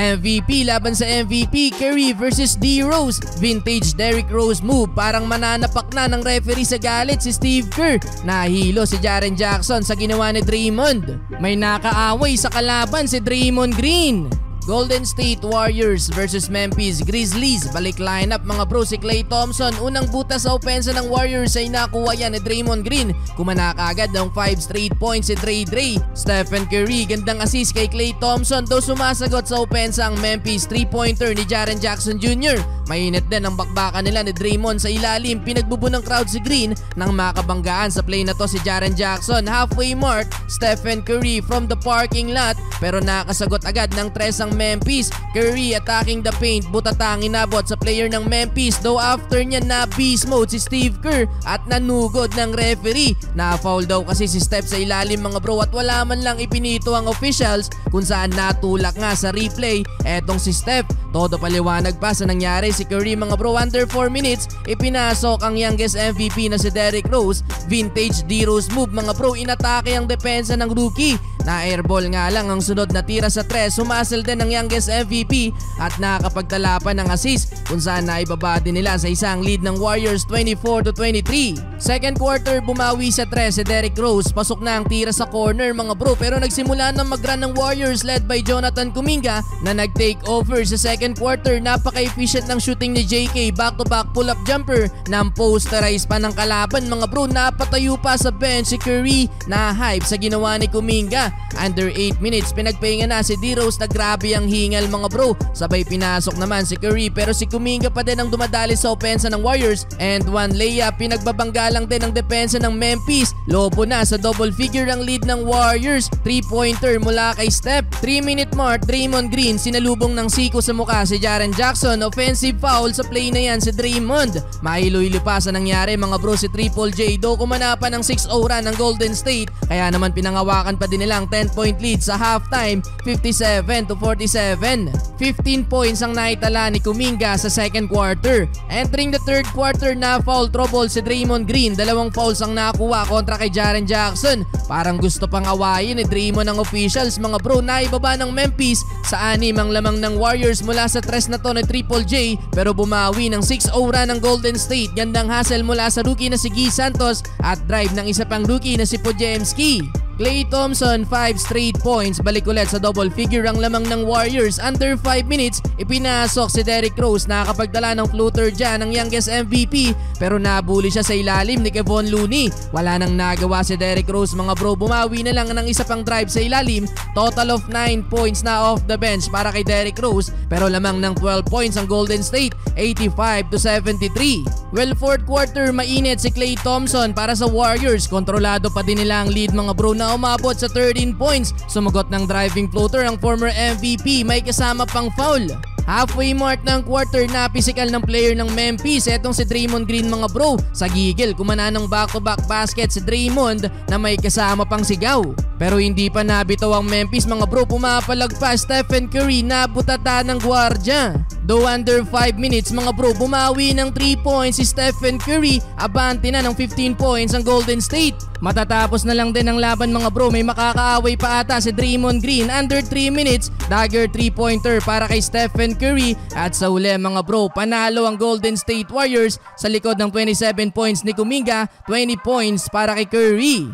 MVP laban sa MVP, Curry versus D. Rose. Vintage Derrick Rose move, parang mananapak na ng referee sa galit si Steve Kerr. Nahilo si Jaren Jackson sa ginawa ni Draymond. May nakaaway sa kalaban si Draymond Green. Golden State Warriors versus Memphis Grizzlies. Balik lineup mga bro si Klay Thompson. Unang butas sa opensa ng Warriors ay nakuha yan ni Draymond Green. Kumana kaagad ng 5 straight points si Dre. Stephen Curry, gandang assist kay Klay Thompson. Though sumasagot sa opensa ang Memphis 3-pointer ni Jaren Jackson Jr. Mainit din ang bakbakan nila ni Draymond sa ilalim. Pinagbubo ng crowd si Green nang makabanggaan sa play na to si Jaren Jackson. Halfway mark, Stephen Curry from the parking lot, pero nakasagot agad ng tres ang Memphis. Curry attacking the paint, butatang inabot sa player ng Memphis, though after niya na beast mode si Steve Kerr at nanugod ng referee. Na-foul daw kasi si Steph sa ilalim mga bro at wala man lang ipinito ang officials kung saan natulak nga sa replay etong si Steph. Todo paliwanag pa sa nangyari si Curry mga bro. Under 4 minutes, ipinasok ang youngest MVP na si Derrick Rose. Vintage D. Rose move mga bro, inatake ang depensa ng rookie. Na airball nga lang ang sunod na tira sa 3. Sumasel din ang youngest MVP at nakapagtala pa ng assist kung saan naibaba din nila sa isang lead ng Warriors 24-23. Second quarter, bumawi sa 3 si Derrick Rose. Pasok na ang tira sa corner mga bro, pero nagsimula na mag-run ng Warriors led by Jonathan Kuminga na nag-take over sa second quarter. Napaka-efficient ng shooting ni JK, back-to-back pull-up jumper ng posterize pa ng kalaban mga bro. Napatayo pa sa bench si Curry na hype sa ginawa ni Kuminga. Under 8 minutes, pinagpahinga na si D. Rose na grabe ang hingal mga bro. Sabay pinasok naman si Curry, pero si Kuminga pa din ang dumadali sa opensa ng Warriors. And one layup, pinagbabangga lang din ang depensa ng Memphis. Lobo na sa double figure ang lead ng Warriors. 3-pointer mula kay Steph. 3-minute mark, Draymond Green sinalubong ng siko sa mukha si Jaren Jackson. Offensive foul sa play na yan si Draymond. Mahilo-hilo pa sa nangyari mga bro si Triple J. Do kumana pa ng 6-0 run ng Golden State, kaya naman pinangawakan pa din nilang 10-point lead sa halftime, 57-47. 15 points ang naitala ni Kuminga sa second quarter. Entering the third quarter, na foul trouble si Draymond Green. 2 fouls ang nakuha kontra kay Jaren Jackson. Parang gusto pang awayin ni Draymond ang officials mga bro. Naibaba ng Memphis sa 6 ang lamang ng Warriors mula sa 3 na to ni Triple J, pero bumawi ng 6-0 run ng Golden State. Gandang hustle mula sa rookie na si Guy Santos at drive ng isa pang rookie na si Podziemski. Klay Thompson 5 straight points. Balik ulit sa double figure ang lamang ng Warriors. Under 5 minutes, ipinasok si Derrick Rose. Nakakapagdala ng floater dyan ng youngest MVP, pero nabuli siya sa ilalim ni Kevon Looney. Wala nang nagawa si Derrick Rose mga bro. Bumawi na lang ng isa pang drive sa ilalim. Total of 9 points na off the bench para kay Derrick Rose, pero lamang ng 12 points ang Golden State, 85-73. Well, fourth quarter, mainit si Klay Thompson para sa Warriors. Kontrolado pa din nila ang lead mga bro na umabot sa 13 points. Sumagot ng driving floater ang former MVP, may kasama pang foul. Halfway mark ng quarter, na physical ng player ng Memphis. Etong si Draymond Green mga bro. Sa gigil, kumana ng back-to-back basket si Draymond na may kasama pang sigaw. Pero hindi pa nabitaw ang Memphis mga bro. Pumapalag pa Stephen Curry, nabutata ng gwardya. Though under 5 minutes mga bro, bumawi ng 3 points si Stephen Curry. Abante na ng 15 points ang Golden State. Matatapos na lang din ang laban mga bro. May makakaaway pa ata si Draymond Green. Under 3 minutes, dagger 3-pointer para kay Stephen Curry. At sa uli mga bro, panalo ang Golden State Warriors sa likod ng 27 points ni Kuminga, 20 points para kay Curry.